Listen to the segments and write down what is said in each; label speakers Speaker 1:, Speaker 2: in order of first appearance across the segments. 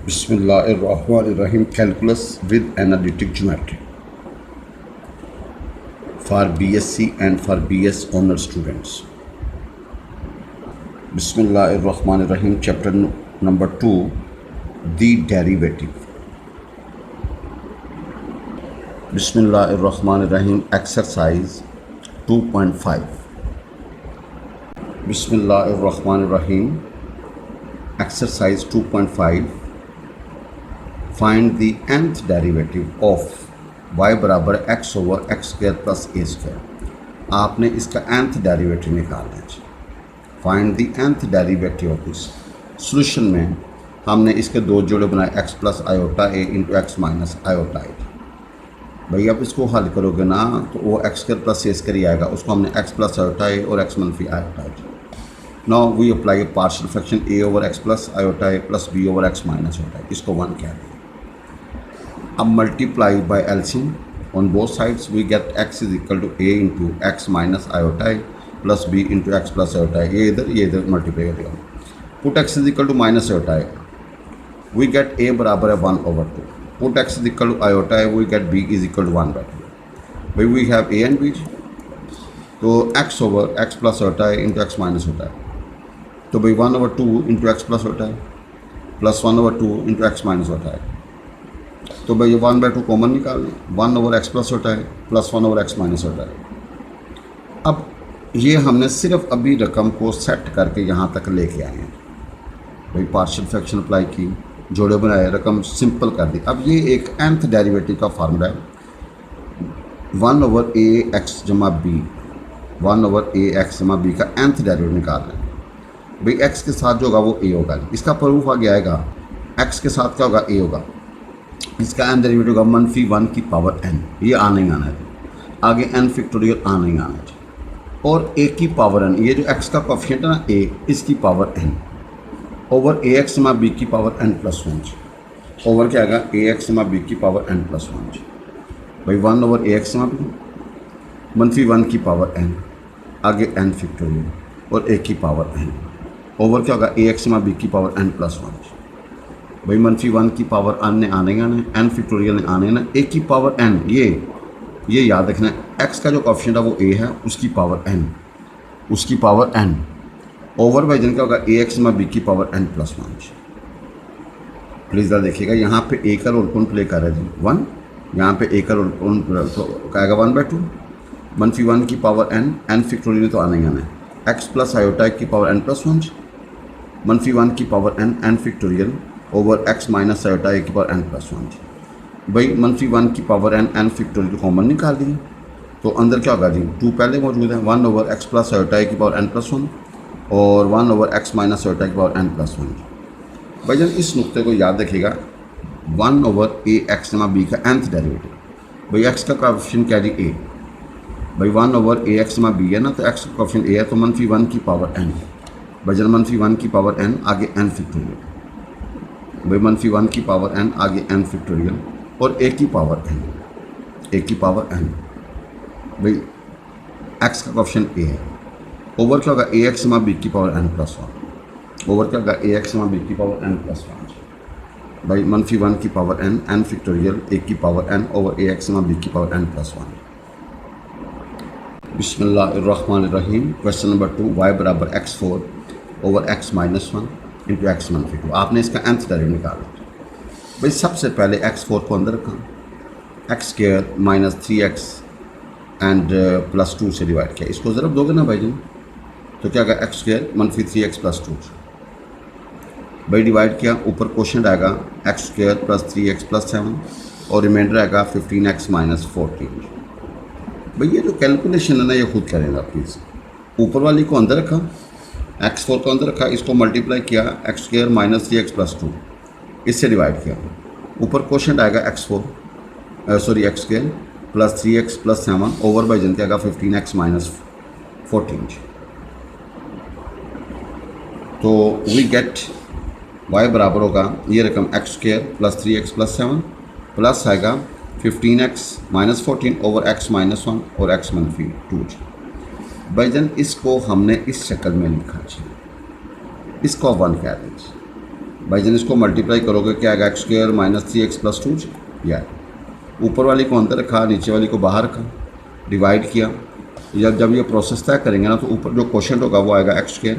Speaker 1: Bismillahirrahmanirrahim. Calculus with analytic geometry for BSc and for BS honor students. Bismillahirrahmanirrahim. Chapter number 2, the derivative. Bismillahirrahmanirrahim. Exercise 2.5. Bismillahirrahmanirrahim. Exercise 2.5. Find the nth derivative of y बराबर x over x square plus a square. आपने इसका nth derivative निकालना है। Find the nth derivative of this. Solution में हमने इसके दो जोड़े बनाए x plus iota a into x minus iota a. भाई आप इसको हल करोगे ना तो वो x square plus a square ही आएगा, उसको हमने x प्लस आयोटा ए और x मनफी iota a. Now we apply a partial fraction a over x plus iota a plus b over x minus iota a, इसको 1 कह दें। अब multiply by LCM on both sides we get x is equal to a into x minus iota a plus b into x plus iota a. ये इधर multiply कर देगा। Put x is equal to minus iota a, we gate a बराबर है 1 over 2। Put x is equal to iota a, we get b is equal to 1 by 2। भाई we have a and b, तो x over x plus iota a into x minus iota a, तो भाई 1 over 2 into x plus iota a plus 1 over 2 into x minus iota a. तो भाई ये 1 by 2 common निकाल लें। 1 over x plus होता है प्लस 1 ओवर एक्स माइनस होता है। अब ये हमने सिर्फ अभी रकम को सेट करके यहाँ तक लेके आए हैं। भाई पार्शियल फ्रैक्शन अप्लाई की, जोड़े बनाए, रकम सिंपल कर दी। अब ये एक nth डेरिवेटिव का फार्मूला है 1 ओवर ए एक्स जमा बी। 1 ओवर ए एक्स जमा बी का nth डेरिवेटिव निकाल रहे हैं। भाई एक्स के साथ जो होगा वो ए होगा। इसका प्रूफ आगे आएगा। एक्स के साथ क्या होगा, ए होगा। इसका n डेरिवेटिव होगा मनफी 1 की पावर n। ये आ नहीं आना है, आगे n फैक्टोरियल आ नहीं आना है। और a की पावर n, ये जो x का कोफिशिएंट है ना a, इसकी पावर n ओवर ए एक्स मा बी की पावर n प्लस 1। ओवर क्या आएगा ए एक्स मा बी की पावर n प्लस 1। भाई 1 ओवर ए एक्स मा बी मनफी 1 की पावर n, आगे n फैक्टोरियल और a की पावर n ओवर क्या होगा ए एक्स मा बी की पावर n प्लस 1। भाई मनफी 1 की पावर n ने आने का ना, n फैक्टोरियल ने आने ना, a की पावर n, ये याद रखना है। x का जो कोफिशिएंट है वो a है, उसकी पावर n, उसकी पावर n ओवर बाई जन क्या होगा ए एक्स में b की पावर n प्लस 1। प्लीज़ ज़रा देखिएगा, यहाँ पे a का रोल कौन प्ले कर रहा है जी 1, यहाँ पे a का रोल कौन आएगा 1 बाई 2। मनफी 1 की पावर n फैक्टोरियल तो आना ही आना है। x प्लस आयोटा की पावर n प्लस 1, मनफी 1 की power n factorial over x minus iota a की पावर n प्लस 1। भाई मनफी 1 की पावर n फैक्टोरियल कॉमन निकाल दी, तो अंदर क्या होगा जी 2 पहले मौजूद है। 1 over x plus iota a की पावर n प्लस 1 और 1 ओवर x माइनस आयोटा की पावर n प्लस 1। भाई जन इस नुक्ते को याद रखिएगा, 1 ओवर ए एक्स जमा बी का nth डेरिवेटिव। भाई x का कोफिशिएंट क्या जी a, भाई 1 ओवर ए एक्स जमा बी है ना, तो x का कोफिशिएंट a है, तो मनफी 1 की पावर n। भाई जन मनफी 1 की पावर n आगे n फैक्टोरियल, भाई मनफी 1 की पावर n आगे n फैक्टोरियल और a की पावर n, a की पावर n। भाई x का कोफिशिएंट a है, ओवर क्या होगा ए एक्स मा बी की पावर n प्लस 1। ओवर क्या होगा ए एक्स मा बी की पावर n प्लस 1। भाई मनफी 1 की पावर n फैक्टोरियल a की पावर n ओवर ए एक्स मा बी की पावर n प्लस 1। बिस्मिल्लाहिर्रहमानिर्रहीम। क्वेश्चन नंबर 2, y बराबर x4 over x minus 1 into x मनफी 2। आपने इसका nth डेरिवेटिव निकाला। भाई सबसे पहले x4 को अंदर रखा, x square minus 3x and plus 2 से डिवाइड किया। इसको ज़रा दोगे ना भाई जी, तो क्या आएगा एक्स स्क्वायर मनफी 3x प्लस 2। भाई डिवाइड किया, ऊपर क्वेश्चन आएगा x square plus 3x plus 7 और रिमाइंडर आएगा 15x माइनस 14। भाई ये जो कैलकुलेशन है ना, ये खुद करेंगे प्लीज़। ऊपर वाली को अंदर रखा, x4 को अंदर रखा, इसको मल्टीप्लाई किया x square minus 3x plus 2, इससे डिवाइड किया। ऊपर क्वेश्चन आएगा x square plus 3x plus 7 over by जन क्या आएगा 15x माइनस 14। तो वी गेट y बराबर होगा ये रकम x square plus 3x plus 7 plus आएगा 15x minus 14 over x minus 1 और x मनफी 2। भाई जन इसको हमने इस शक्ल में लिखा चाहिए, इसको 1 कह दें। भाई जन इसको मल्टीप्लाई करोगे क्या आएगा x square minus 3x plus 2 या ऊपर वाली को अंदर रखा नीचे वाली को बाहर रखा डिवाइड किया। जब ये प्रोसेस तय करेंगे ना तो ऊपर जो क्वेश्चन होगा वो आएगा x square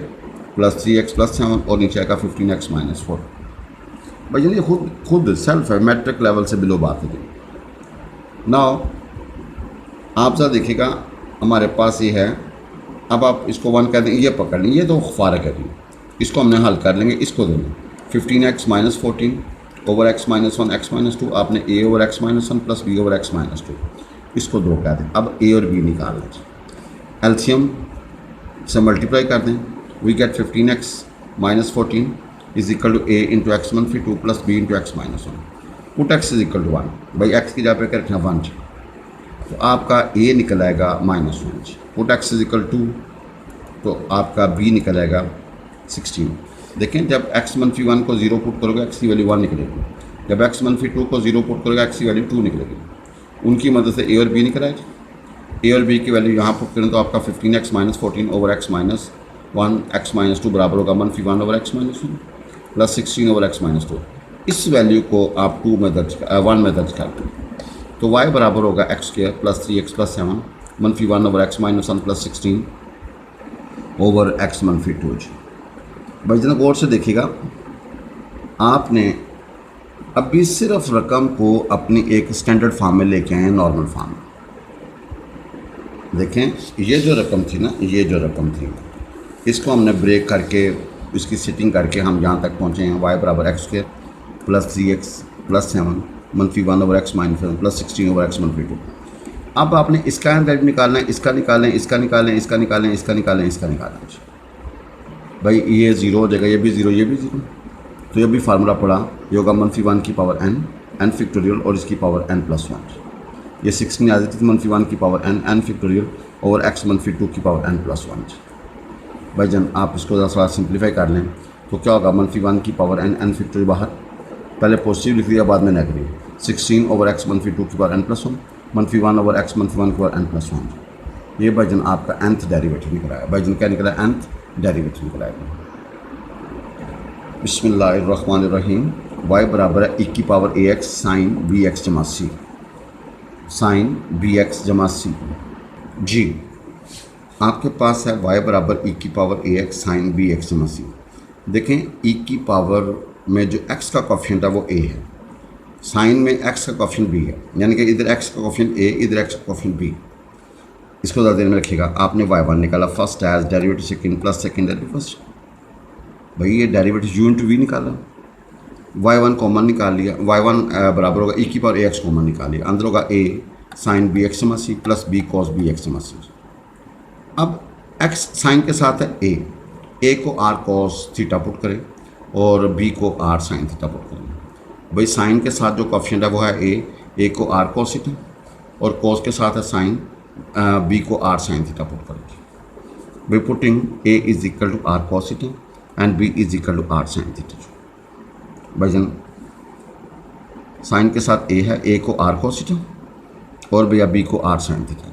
Speaker 1: plus 3x plus 7 और नीचे आएगा 15x माइनस 4। भाई ये खुद सेल्फ है, मैट्रिक लेवल से बिलो बात है। नाउ आप ज़रा देखिएगा हमारे पास ये है, अब आप इसको 1 कर दें, ये पकड़ लें, ये तो फारक है जी, इसको हमने हल कर लेंगे, इसको दे दें 15x minus 14 over x minus 1 x minus 2, आपने a over x minus 1 plus b over x minus 2, इसको 2 कह दें। अब a और b निकाल लें, एलसीएम से मल्टीप्लाई कर दें, we get 15x minus 14 is equal to a into x मनफी 2 plus b into x minus 1, put x is equal to 1, भाई x की जगह पे रखना 1, तो आपका a निकल आएगा minus 1, put x is equal 2, तो आपका b निकल आएगा 16। देखें जब x मनफी 1 को 0 पुट करोगे x की वैल्यू 1 निकलेगी, जब x मनफी 2 को 0 पुट करोगे x की वैल्यू 2 निकलेगी। उनकी मदद से a और b निकल आएगी, a और b की वैल्यू यहाँ पुट करें तो आपका 15x minus 14 over x minus 1 x minus 2 बराबर होगा मनफी 1 over x minus 1 plus 16 over x minus 2। इस वैल्यू को आप 1 में दर्ज कर दें तो y बराबर होगा x square plus 3x plus 7 मनफी 1 over x minus 1 plus 16 over x मनफी 2। भाई जना गौर से देखिएगा, आपने अभी सिर्फ रकम को अपनी एक स्टैंडर्ड फॉर्म में लेके आए हैं, नॉर्मल फॉर्म में। देखें ये जो रकम थी ना, ये जो रकम थी इसको हमने ब्रेक करके इसकी सेटिंग करके हम यहाँ तक पहुँचे हैं, y बराबर x square plus 3x plus 7 मनफी 1 over x minus 1 plus 16 over x मनफी 2। अब आपने इसका वैल्यू निकालना है, इसका निकालें, इसका निकालें, इसका निकालें, इसका निकालें, इसका निकालें। भाई ये 0 हो जाएगा, ये भी 0, ये भी 0, तो ये भी फार्मूला पड़ा, ये होगा मनफी 1 की पावर n फैक्टोरियल और इसकी पावर n प्लस 1। ये 16 आ जाती थी मनफी 1 की पावर n फैक्टोरियल और x मनफी 2 की पावर n प्लस 1। भाई जन आप इसको ज़रा थोड़ा सिंप्लीफाई कर लें तो क्या होगा, मनफी 1 की पावर n फैक्टोरियल बाहर, पहले पॉजिटिव लिख दिया बाद में नेगेटिव, 16 ओवर x मनफी 2 की पावर n प्लस 1 मनफी 1 ओवर x मनफी 1 की पावर n प्लस 1। ये भाई जन आपका nth डेरिवेटिव निकला है। भाई जन क्या निकला है, nth डेरिवेटिव निकला है। बिस्मिल्लाहिर्रहमानिर्रहीम, y बराबर है 1 की पावर ax साइन bx जमा c, साइन bx जमा c। जी आपके पास है y बराबर 1 की पावर ax साइन bx जमा c। देखें 1 की पावर में जो x का कोफिशिएंट है वो a है, साइन में x का कोफिशिएंट b है, यानी कि इधर x का कोफिशिएंट a, इधर x का कोफिशिएंट b। इसको ज़्यादा देर में रखिएगा। आपने y1 निकाला first as derivative second plus second derivative first, भाई ये डेरिवेटिव u इंटू वी निकाला, y1 कॉमन निकाल लिया, y1 बराबर होगा 1 की पावर ax कॉमन निकाल लिया, अंदर होगा a साइन bx जमा c plus b cos bx जमा c। अब x साइन के साथ है a को r कॉस थीटा पुट करें और b को r साइन थीटा पुट करें। भाई साइन के साथ जो कोफिशिएंट है वो है a को r कॉस थीटा और कॉस के साथ है साइन, b को r साइन थीटा पुट करेंगे। भाई putting a is equal to r cos theta and b is equal to r sine theta. भाई जन साइन के साथ a है, a को r कॉस थीटा और भैया b को r साइन थीटा।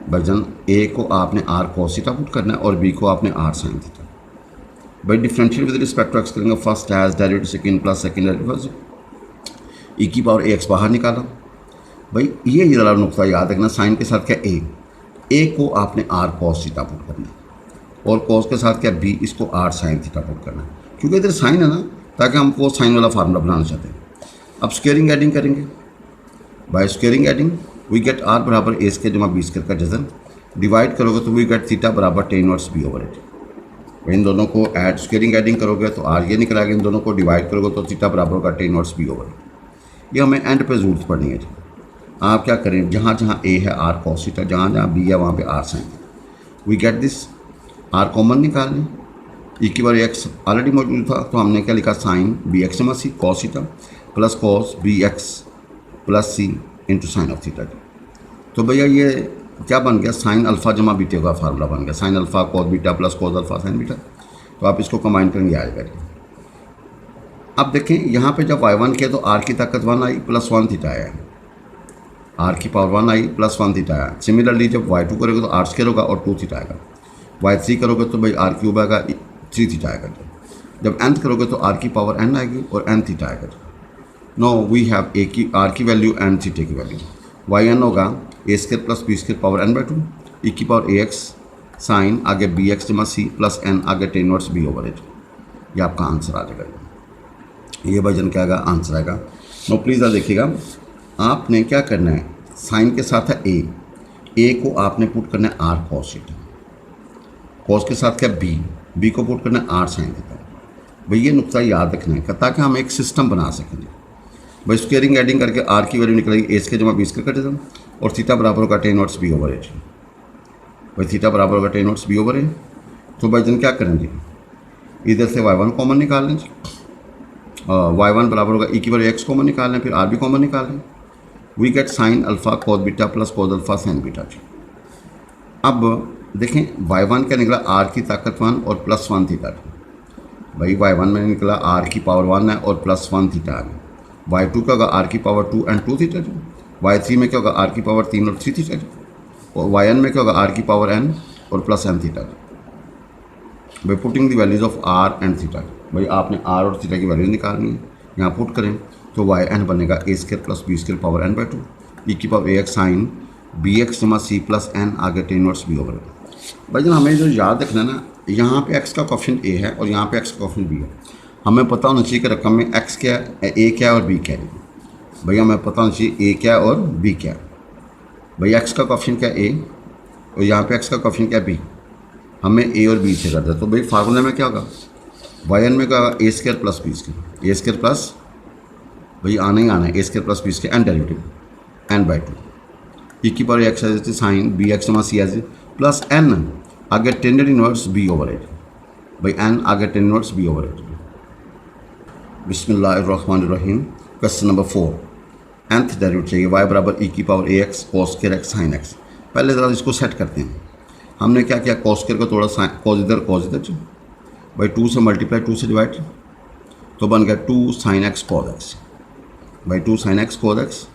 Speaker 1: भाई जन a को आपने r कॉस थीटा पुट करना है और b को आपने r साइन थीटा। भाई differential with respect to x करेंगे, first as derivative second plus second derivative, e की पावर ax बाहर निकाला। भाई ये ज़रा नुक्ता याद रखना, साइन के साथ क्या a को आपने r कॉस थीटा पुट करना है और कॉस के साथ क्या b, इसको r साइन थीटा पुट करना है, क्योंकि इधर साइन है ना, ताकि हम वो साइन वाला फार्मूला बनाना चाहते हैं। अब स्क्वेयरिंग एडिंग करेंगे, by squaring adding we get r बराबर a स्क्वायर जमा b स्क्वायर का जजन, डिवाइड करोगे तो वी गेट थीटा बराबर tan इनवर्स b ओवर 8। इन दोनों को ऐड स्क्वेयरिंग एडिंग करोगे तो r ये निकल आएगा, इन दोनों को डिवाइड करोगे तो थीटा बराबर होगा tan इनवर्स b ओवर 8। ये हमें एंड पे जरूरत पड़नी है। आप क्या करें, जहाँ जहाँ a है r cos थीटा, जहाँ जहाँ b है वहाँ पे r sin। We get this, r common निकाल लें, e की बार x ऑलरेडी मौजूद था तो हमने क्या लिखा, साइन bx जमा c cos theta plus cos bx plus c into sine of theta. तो भैया ये क्या बन गया, साइन अल्फ़ा जमा बीटे का फार्मूला बन गया, sine alpha cos beta plus cos alpha sine beta. तो आप इसको कंबाइन करेंगे आएगा। अब देखें यहाँ पे जब y1 किया तो r की ताकत 1 आई प्लस 1 थीटा आया, r की पावर 1 आई प्लस 1 थीटा आया। सिमिलरली जब y2 करोगे तो r स्क्वायर होगा और 2 थीटा आएगा, y3 करोगे तो भाई r क्यूब आएगा 3 थीटा आएगा। जब nth करोगे तो r की पावर n आएगी और n थीटा आएगा। नो वी हैव a की r की वैल्यू एंड थीटा की वैल्यू। वाई एन होगा a square plus b square power n by two e की पावर ए एक्स साइन आगे बी एक्स जमा सी प्लस एन आगे tan inverse b over h. ये आपका answer आ जाएगा। ये वर्जन क्या आएगा, आंसर आएगा। नो प्लीज़ देखिएगा, आपने क्या करना है, साइन के साथ है ए को आपने पुट करना है आर कॉस थीटा, कॉस के साथ क्या बी को पुट करना है आर साइन थीटा। भाई ये नुक्ता याद रखना है ताकि हम एक सिस्टम बना सकें। भाई स्क्वेयरिंग एडिंग करके आर की वैल्यू निकलेगी ए स्क्र जमा बी स्क्र कटेगा और थीटा बराबर होगा tan inverse b over h. भाई थीटा बराबर होगा tan inverse b over h. तो भाई जन क्या करेंगे, इधर से y1 कॉमन निकाल लें, y1 बराबर होगा ई की वैल्यू x कॉमन निकाल लें, फिर r भी कॉमन निकाल लें। We get sine alpha cos beta plus cos alpha sine beta. अब देखें y1 क्या निकला, r की ताकत 1 और प्लस 1 थीटा। भाई y1 में निकला r की पावर 1 है और प्लस 1 थीटा है। y2 क्या होगा r की पावर 2 एंड 2 थीटा। y3 में क्या होगा r की पावर 3 और 3 थीटा। और yn में क्या होगा r की पावर n और प्लस n थीटा। भाई putting the values of r and theta. भाई आपने r और थीटा की वैल्यूज निकालनी है, यहाँ पुट करें तो वाई एन बनेगा a square plus b square power n by two e की power a x sine b x जमा सी प्लस एन आगे टेन इनवर्स बी ओवर। भाई जन हमें जो याद रखना है ना, यहाँ पे x का कोएफिशिएंट a है और यहाँ पे x का कोएफिशिएंट b है। हमें पता होना चाहिए कि रकम में x क्या है, a क्या है और b क्या है। भैया हमें पता होना चाहिए a क्या है और b क्या है। भैया x का कोएफिशिएंट क्या है a और यहाँ पे x का कोएफिशिएंट क्या है b। हमें a और b से करते हैं तो भाई फार्मूले में क्या होगा, वाई एन में क्या होगा a square plus b square, a square plus भाई आना ही आना है a square plus b square and derivative n by two e की power x as sine b x जमा सी एज प्लस एन आगे tan inverse b over eight. भाई n आगे tan inverse b over eight. बिस्मिल्लाहिर्रहमानिर्रहीम। Question number 4, nth derivative चाहिए y बराबर e की power a x cos square x sine x. पहले ज़रा इसको सेट करते हैं। हमने क्या किया, कॉस स्क्वायर को थोड़ा साइन कॉस इधर भाई 2 से मल्टीप्लाई 2 से डिवाइड तो बन गया 2 साइन एक्स कॉस एक्स। भाई 2 साइन एक्स कॉस एक्स।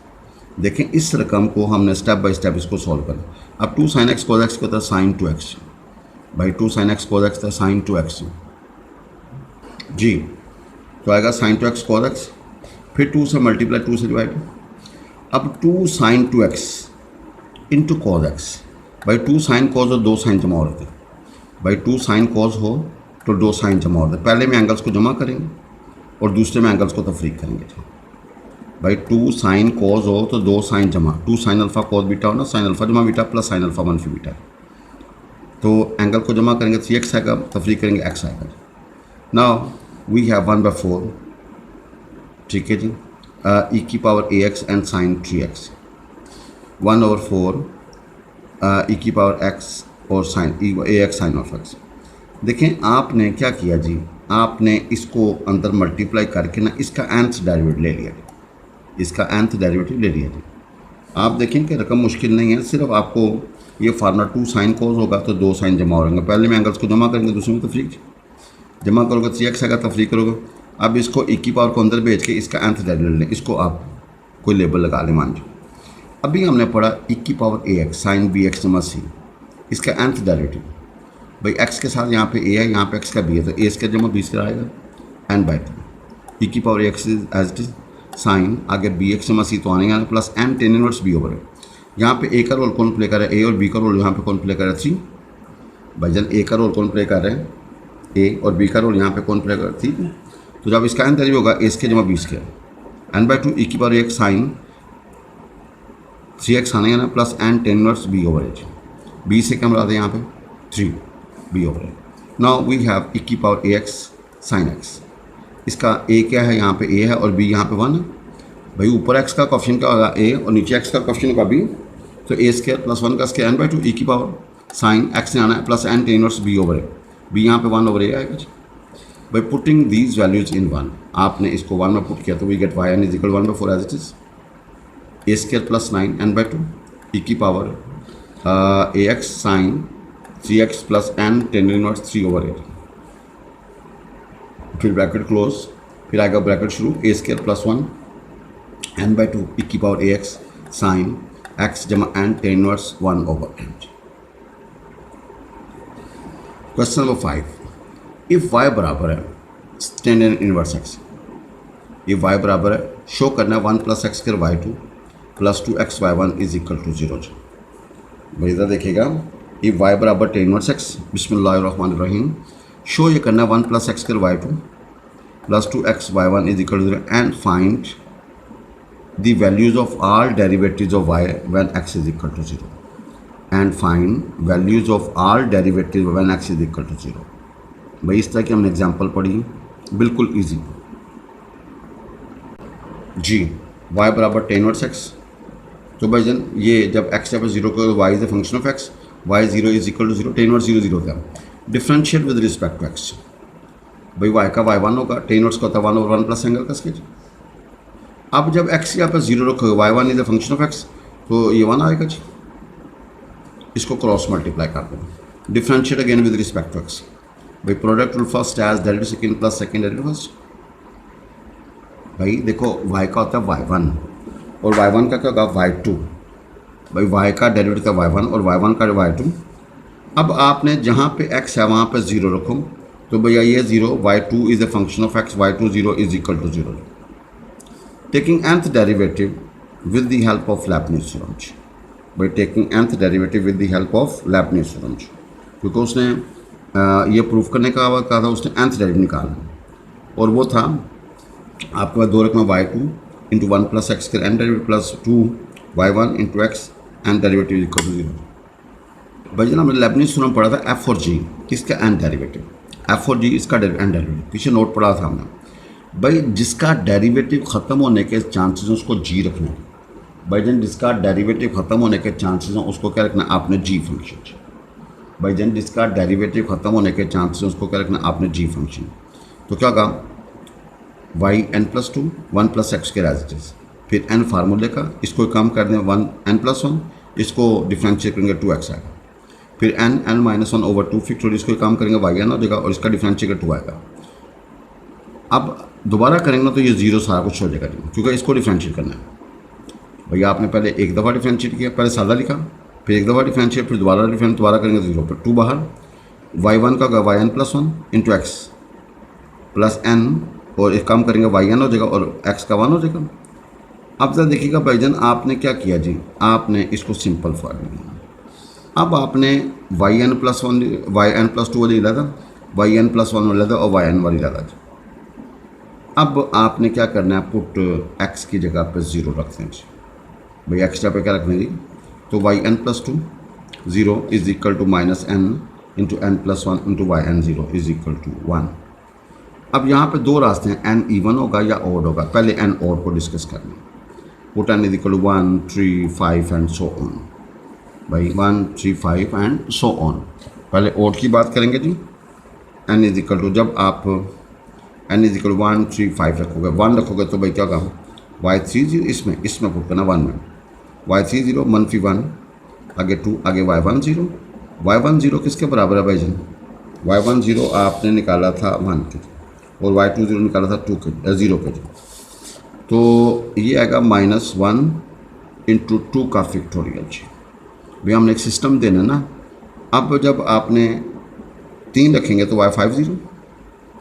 Speaker 1: देखें इस रकम को हमने स्टेप बाय स्टेप इसको सॉल्व करना। अब 2 साइन एक्स कॉस एक्स को था साइन 2x। भाई 2 साइन एक्स कॉस एक्स था साइन 2x जी, तो आएगा साइन 2x कॉस एक्स, फिर 2 से मल्टीप्लाई 2 से डिवाइड। अब 2 sign 2x into cos x. भाई 2 साइन कॉस और 2 साइन जमा होते हैं। भाई 2 साइन कॉस हो तो 2 साइन जमा होते हैं। पहले में एंगल्स को जमा करेंगे और दूसरे में एंगल्स को तफरीक करेंगे। भाई 2 साइन कॉस हो तो 2 साइन जमा 2 साइन अल्फा कॉस बीटा हो ना, साइन अल्फा जमा बीटा प्लस साइन अल्फा मनफी बीटा। तो एंगल को जमा करेंगे 3x आएगा, तफरीक करेंगे x आएगा। नाउ वी हैव 1/4, ठीक है जी, ई की power a x and sine 3x 1/4 e की पावर x और sine a x sine of x। देखें आपने क्या किया जी, आपने इसको अंदर मल्टीप्लाई करके ना इसका nth डेरिवेटिव ले लिया, इसका nth डेरिवेटिव ले लिया जी। आप देखें कि रकम मुश्किल नहीं है, सिर्फ आपको ये फार्मूला 2 साइन कोस होगा तो 2 साइन जमा होंगे। पहले में एंगल्स को जमा करेंगे, दूसरे में तफरीक जमा करोगे 3x आएगा, तफरीक करोगे। अब इसको ई की पावर को अंदर भेज के इसका nth डेरिवेटिव लें, इसको आप कोई लेबल लगा लें मान लो। अभी हमने पढ़ा ई की power a x sine b x जमा सी, इसका nth डेरिवेटिव। भाई x के साथ यहाँ पे a है, यहाँ पे x का b है, तो a स्क्वायर जमा b स्क्वायर आएगा n बाई 2 ई की power x as it is sine आगे बी एक्स जमा सी तो आने आना plus n tan inverse b over है। यहाँ पे a का रोल कौन प्ले कर रहा है, a और b का रोल यहाँ पे कौन प्ले कर रहा है 3। भाई जन a का रोल कौन प्ले कर रहे हैं, a और b का रोल यहाँ पे कौन प्ले कर रहा है 3। तो जब इसका n डेरिवेटिव होगा a स्क्वायर जमा b square n by 2 e की पावर एक्स साइन 3x आने आना plus n tan inverse b over h. b से क्या मिला था यहाँ पे 3 b over h. Now we have e की power a x sine x. इसका a क्या है, यहाँ पे a है और b यहाँ पे 1 है। भाई ऊपर x का कोएफिशिएंट क्या होगा a और नीचे x का कोएफिशिएंट होगा b, तो a स्क्वायर प्लस 1 का स्क्वायर n बाई 2 ई की पावर साइन x ने आना है plus n tan inverse b over a. b यहाँ पे 1 ओवर a आएगा। भाई पुटिंग दीज वैल्यूज इन 1, आपने इसको 1 में पुट किया तो we get y n is equal 1/4 as it is a square plus 9 n by 2 e की power a x sine 3x plus n tan inverse 3 over 8। फिर bracket close, फिर आएगा bracket शुरू a square plus 1 n by 2 e की power a x sine x जमा n tan inverse 1 over 8। Question number 5, if y बराबर है ten n inverse x. ये y बराबर है, शो करना है 1 plus x square y two plus 2x y1 is equal to 0। भाई इधर देखिएगा, ये y बराबर टेन इनवर्स एक्स, बिस्मिल्लाहिर्रहमानिर्रहीम, शो ये करना है 1 plus x square y two plus 2x y1 is equal to 0 and find the values of all derivatives of y when x is equal to 0 and find values of all derivatives when x is equal to 0। भाई इस तरह की हमने example पढ़ी, बिल्कुल easy जी। y बराबर tan inverse x, तो भाई जन ये जब x जब 0 को y is the function of x, y 0 is equal to 0, tan inverse 0 0 था, differentiate with respect to x। भाई y का y1 होगा, टेन इनवर्स का होता है 1 over 1 प्लस एंगल का स्केच। अब जब x यहाँ पर 0 रखोगे, y1 is the function of x, तो ये 1 आएगा जी। इसको क्रॉस मल्टीप्लाई कर दो, differentiate again with respect to x। भाई product will first as derivative second plus second derivative first. भाई देखो y का होता है y1 और y1 का क्या होगा y2। भाई y का डेरिवेटिव का y1 और y1 का y2। अब आपने जहाँ पे x है वहाँ पे 0 रखो, तो भैया ये 0, y2 is the function of x, y2 0 is equal to 0। Taking nth derivative with the help of Leibniz theorem। By taking nth derivative with the help of Leibniz theorem, क्योंकि उसने ये प्रूफ करने का कहा था, उसने nth डेरिवेटिव निकालना, और वो था आपके पास दो रकम y2 into 1 plus x square n derivative plus 2y1 into x n derivative equal to 0। भाई जनाब हमने लेबनीज़ थ्योरम पढ़ा था f और g, इसका एन डेरिवेटिव, f और g इसका एन डेरिवेटिव पीछे नोट पढ़ा था हमने। भाई जिसका डेरिवेटिव ख़त्म होने के चांसेस हैं उसको जी रखना है। भाई जन जिसका डेरिवेटिव ख़त्म होने के चांसेस हैं उसको क्या रखना है आपने जी फंक्शन। भाई जन जिसका डेरिवेटिव ख़त्म होने के चांसेस हैं उसको क्या रखना आपने जी फंक्शन। तो क्या होगा y N plus 2 1 plus x के एज, फिर एन फार्मूले का, इसको कम कर दें 1 एन प्लस 1, इसको डिफ्रेंशिएट करेंगे 2x आएगा, फिर एन माइनस 1 ओवर 2 फिक्स, इसको कम करेंगे वाई एन हो जाएगा और इसका डिफ्रेंशिएट 2 आएगा। अब दोबारा करेंगे ना तो ये 0 सारा कुछ हो जाएगा क्योंकि इसको डिफ्रेंशिएट करना है। भैया आपने पहले एक दफ़ा डिफ्रेंशिएट किया, पहले सादा लिखा, फिर एक दफ़ा डिफ्रेंशिएट, फिर दोबारा करेंगे 0 पर 2 बाहर, y1 का होगा y N plus 1 into x plus n, और एक कम करेंगे वाई एन हो जाएगा और x का 1 हो जाएगा। अब जरा देखिएगा भाईजान आपने क्या किया जी, आपने इसको सिंपल फॉर्म लिया। अब आपने y N plus 1 Y N plus 2 वाली लिया था, वाई एन प्लस 1 वाला था और वाई एन वाली लिया था। अब आपने क्या करना है, पुट x की जगह पे 0 रखते हैं जी। भाई x जगह पे क्या रखना है जी, तो y N plus 2 0 is equal to minus n into n plus 1 into Y n 0 is equal to 1। अब यहाँ पे दो रास्ते हैं, एन इवन होगा या ऑड होगा। पहले एन ऑड को डिस्कस करना है, put n is equal to 1 3 5 and so on. भाई 1 3 5 एंड सो ऑन। पहले ऑड की बात करेंगे जी, एन इज इक्वल टू, जब आप एन इज इक्वल 1 3 5 रखोगे, 1 रखोगे तो भाई क्या होगा y30 इसमें पुट करना 1 में, y30 मनफी 1, आगे 2, आगे y10 y10 किसके बराबर है भाई जी, y10 आपने निकाला था 1 के और y20 निकाला था 2 के 0 के। तो ये आएगा -1 इंटू 2 का फैक्टोरियल जी। भाई हमने एक सिस्टम देना ना, अब जब आपने 3 रखेंगे तो y50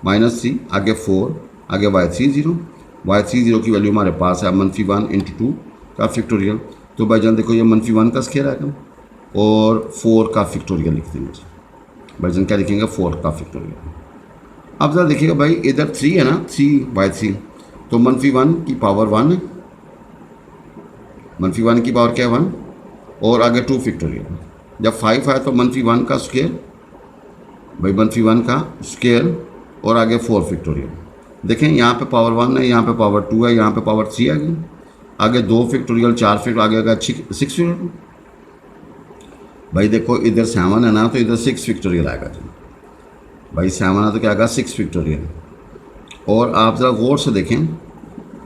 Speaker 1: -3, आगे 4, आगे y30 की वैल्यू हमारे पास है -1 इंटू 2 का फैक्टोरियल। तो भाईजान देखो ये -1 का स्क्वायर आएगा और 4 का फैक्टोरियल लिख देंगे भाईजान, क्या लिखेंगे 4 का फैक्टोरियल। अब ज़रा देखिएगा भाई इधर 3 है ना, 3/3, तो -1 की पावर 1 है, -1 की पावर क्या है 1, और आगे 2 फैक्टोरियल। जब 5 आया तो -1 का स्क्वायर, भाई -1 का स्क्वायर और आगे 4 फैक्टोरियल। देखें यहाँ पे पावर 1 है, यहाँ पे पावर 2 है, यहाँ पे पावर 3 आ गई, आगे 2 फैक्टोरियल 4 फैक्टोरियल, आगे आगे 6 फैक्टोरियल। भाई देखो इधर 7 है ना, तो इधर 6 फैक्टोरियल आएगा जी। भाई 7 है तो क्या आएगा 6 फैक्टोरियल। और आप ज़रा गौर से देखें,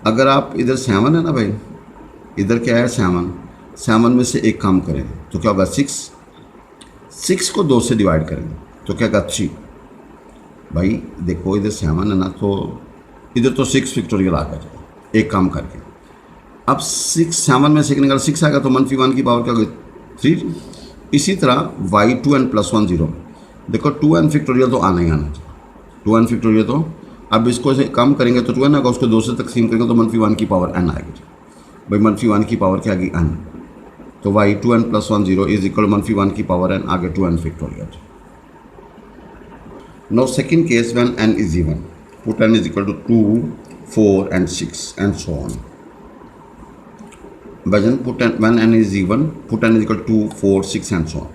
Speaker 1: अगर आप इधर 7 है ना भाई, इधर क्या है 7 में से एक काम करें तो क्या होगा 6 को 2 से डिवाइड करेंगे तो क्या होगा 3। भाई देखो इधर 7 है ना, तो इधर तो 6 फैक्टोरियल आ गया एक काम करके। अब 7 में से निकाल 6 आएगा तो -1 की पावर क्या होगी 3। इसी तरह y2n + 1 0, देखो 2n फैक्टोरियल तो आना ही आना, 2n फैक्टोरियल तो अब इसको से कम करेंगे तो 2n आएगा, उसको 2 से तकसीम करेंगे तो -1 की पावर n आएगी जी। भाई -1 की पावर क्या आएगी n, तो y 2n + 1 0 इज इक्वल -1 की पावर n, आगे 2n factorial. Now second case when n is even, put n is equal to 2 4 and 6 and so on। भाईजान put n when n is even, पुट n is equal to 2 4 6 and so on।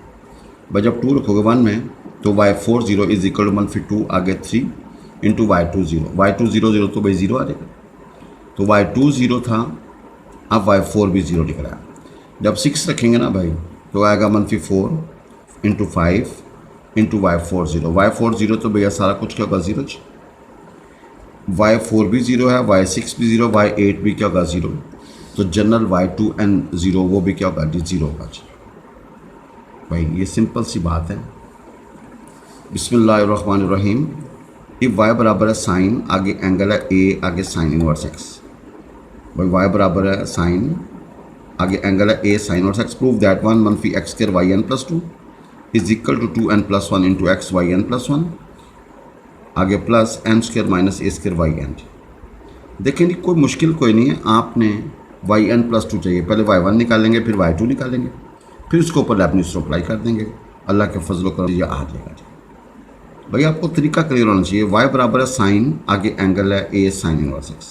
Speaker 1: भाई जब 2 रखोगे 1 में तो y40 is equal to 152 आगे 3 into y20, y2 0 तो भाई 0 आ जाएगा, तो y20 था, अब y4 भी 0 दिख रहा है। जब 6 रखेंगे ना भाई तो आएगा 154 इंटू 5 इंटू y40 तो भैया सारा कुछ क्या होगा 0, y4 भी 0 है, y6 भी 0, y8 भी क्या होगा 0, तो जनरल y2 and 0 वो भी क्या होगा जी 0 होगा जी। भाई ये सिंपल सी बात है। बिस्मिल्लाहिर्रहमानिर्रहीम। इफ y बराबर है साइन, आगे एंगल है a, आगे साइन इनवर्स x। भाई y बराबर है साइन, आगे एंगल है a sine inverse x। Prove that 1 मनफी x square Y N plus 2 is equal to 2n + 1 into x Y N plus 1, आगे plus n square minus a square Y n. देखें कोई मुश्किल कोई नहीं है, आपने वाई एन प्लस 2 चाहिए, पहले y1 निकालेंगे, फिर y2 निकालेंगे, फिर उसके ऊपर लेबनीज़ रूल अप्लाई कर देंगे, अल्लाह के फजल कर ये आ जाएगा जी। भाई आपको तरीका क्लियर होना चाहिए। y बराबर है साइन, आगे एंगल है a साइन इनवर्स x।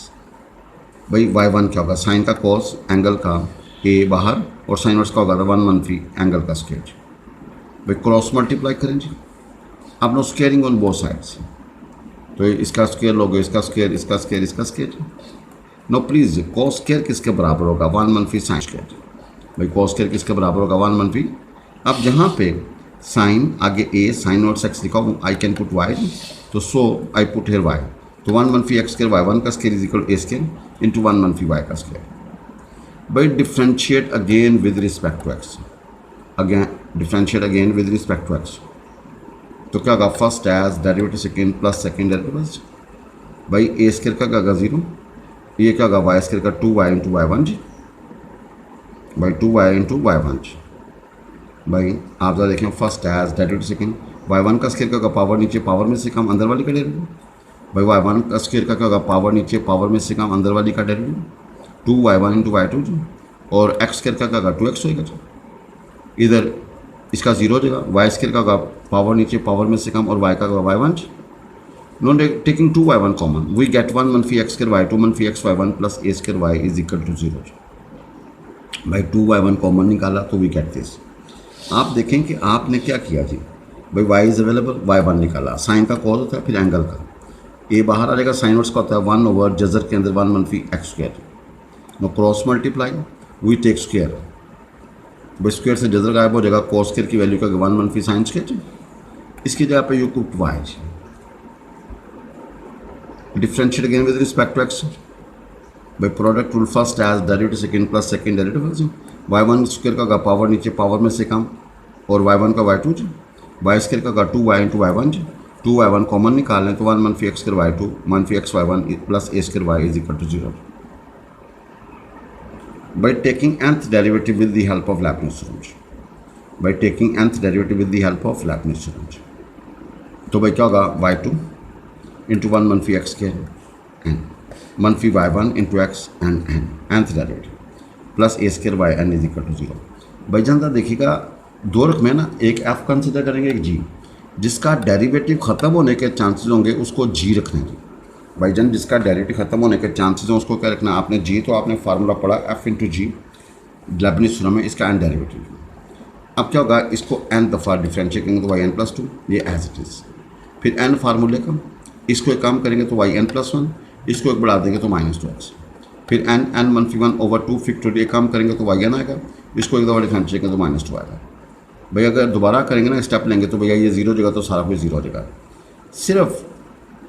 Speaker 1: भाई y1 क्या होगा, साइन का कॉस, एंगल का a बाहर, और साइन इनवर्स का होगा 1 मनफी एंगल का स्क्वायर। भाई क्रॉस मल्टीप्लाई करें जी, आप now squaring on both sides, तो इसका स्क्वायर लोगे, इसका स्क्वायर, इसका स्क्वायर, इसका square. Now please cos square किसके बराबर होगा 1 मनफी साइन स्क्वायर। भाई कॉस स्क्वायर किसके बराबर होगा 1 मनफी। अब जहाँ पे साइन आगे a साइन और x लिखा हूँ, आई कैन पुट y, तो so I put here y, तो 1 मनफी x स्क्वायर y1 का square is equal a square into 1 मनफी y का स्क्वायर। भाई differentiate again with respect to x, again differentiate again with respect to x, तो क्या होगा first as derivative second plus second derivative. भाई a square का होगा 0, ये क्या होगा y स्क्वायर का 2y इंटू y1 जी, भाई 2y इंटू y1 जी। भाई आप जरा देखें first as derivative second, y1 का स्क्वायर का होगा पावर नीचे पावर में से कम अंदर वाली का डेरिवेटिव। भाई y1 का स्क्वायर का क्या होगा पावर नीचे पावर में से कम अंदर वाली का डेरिवेटिव 2y1 इंटू y2 जी, और x स्क्वायर का क्या होगा 2x होगा जी। इधर इसका 0 हो जाएगा, y स्क्वायर का होगा पावर नीचे पावर में से कम और y का होगा y1 जी। Now taking 2y1 common we get 1 मनफी x स्क्वायर y2 मनफी x y1 plus a square y is equal to 0 जी। भाई 2y1 कॉमन निकाला तो वी गेट दिस। आप देखें कि आपने क्या किया जी, भाई y इज़ अवेलेबल, y1 निकाला, साइन का कॉस होता है, फिर एंगल का a बाहर आ जाएगा, साइन वर्स का होता है 1 ओवर जजर के अंदर 1 मनफी x square. Now cross multiply we take square, भाई स्क्वायर से जजर गायब हो जाएगा, कॉस स्क्वायर की वैल्यू का 1 मनफी साइन स्क्वायर। इसकी जगह पे यू पुट y जी, differentiate again with respect to x। भाई product rule first as derivative second plus second derivative, y1 square का होगा पावर नीचे पावर में से कम और y1 का y2 जी, y स्क्वायर का होगा 2y इंटू y1 जी, 2y1 कॉमन निकाल लें तो 1 मनफी x स्क्वायर y2 मनफी x y1 plus a square y is equal to 0। By taking nth derivative with the help of Laplace rule, by taking nth derivative with the help of Laplace rule, तो भाई क्या होगा y2 into 1 मनफी x square n मनफी y1 into x and n nth derivative plus a square Y n is equal to 0। भाई जानता देखिएगा दो रकम है ना, एक f कंसिडर करेंगे, एक g, जिसका डेरिवेटिव ख़त्म होने के चांसेस होंगे उसको g रखना है जी। भाई जान जिसका डेरिवेटिव ख़त्म होने के चांसेस हैं उसको क्या रखना है आपने g, तो आपने फार्मूला पढ़ा f इंटू जी लेबनीज़ रूल में, इसका n डेरिवेटिव। अब क्या होगा, इसको n दफ़ा डिफ्रेंशिएट करेंगे तो वाई एन प्लस 2, ये एज इट इज़, फिर n फार्मूले का, इसको एक काम करेंगे तो वाई एन प्लस 1, इसको एक बढ़ा देंगे तो -2x, फिर n मनफी 1 ओवर 2 फैक्टोरियल एक काम करेंगे तो वाई एन आएगा, इसको एक दफ़ा डिफरेंशिएट करेंगे तो -2 आएगा। भाई अगर दोबारा करेंगे ना स्टेप लेंगे तो भैया ये 0 जगह तो सारा कुछ 0 हो जाएगा। सिर्फ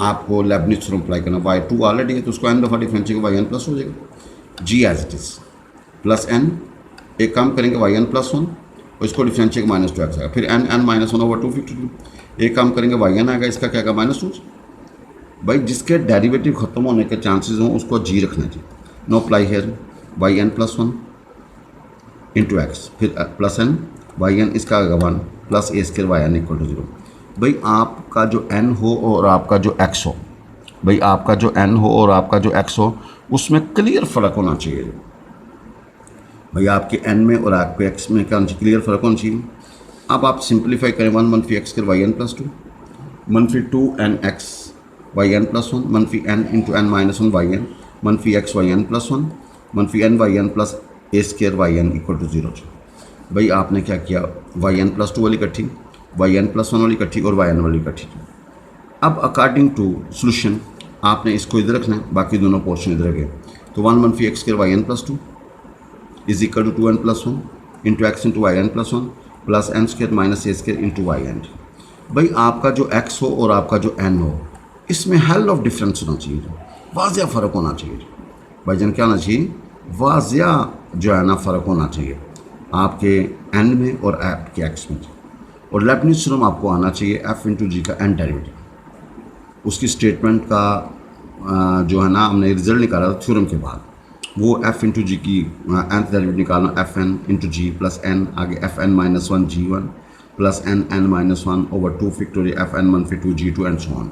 Speaker 1: आपको लेबनीज़ रूल अप्लाई करना, y2 ऑलरेडी है तो उसको n दफ़ा डिफरेंशिएट वाई एन प्लस हो जाएगा, g as it is plus n, एक काम करेंगे वाई एन प्लस 1 और इसको डिफरेंशिएट -2x आएगा, फिर n -1 ओवर 2 फैक्टोरियल एक काम करेंगे वाई एन आएगा, इसका क्या आएगा -2। भाई जिसके डेरिवेटिव ख़त्म होने के चांसेस हों उसको g रखना चाहिए। Now apply here Y N plus 1 into X, फिर प्लस n वाई एन, इसका आएगा 1 plus a square Y N equal to 0। भाई आपका जो n हो और आपका जो x हो, भाई आपका जो n हो और आपका जो x हो उसमें क्लियर फ़र्क होना चाहिए। भाई आपके n में और आपके x में क्या क्लियर फ़र्क होना चाहिए। अब आप सिंप्लीफाई करें 1 मनफी X square Y N plus 2 मनफी 2nx वाई एन प्लस 1 मनफी n into N minus 1 Y N मनफी एक्स वाई एन प्लस 1 मनफी n Y N plus A square Y N equal to 0। भाई आपने क्या किया, वाई एन प्लस 2 वाली इकट्ठी, वाई एन प्लस 1 वाली इकट्ठी और वाई एन वाली इकट्ठी। अब अकॉर्डिंग टू सोल्यूशन आपने इसको इधर रखना है, बाकी दोनों पोर्शन इधर गए। तो 1 मनफी X square Y N plus 2 is equal to 2n plus 1 into X into Y N plus 1 plus N square minus A square into Y N. भाई आपका जो x हो और आपका जो n हो इसमें हेल ऑफ डिफरेंस होना चाहिए, वाजिया फ़र्क होना चाहिए। भाईजान क्या होना चाहिए, वाजिया जो है ना फ़र्क होना चाहिए आपके n में और आपके x में। और लेबनिज़ थ्योरम आपको आना चाहिए f इंटू जी का n डेरिवेटिव। उसकी स्टेटमेंट का जो है ना हमने रिजल्ट निकाला था थ्योरम के बाद, वो f इंटू जी की nth डेरिवेटिव निकालना F N into G plus n आगे F N minus 1 G1 plus n n minus 1 over 2 factorial F N 1 फिर 2 G2 एंड सो ऑन।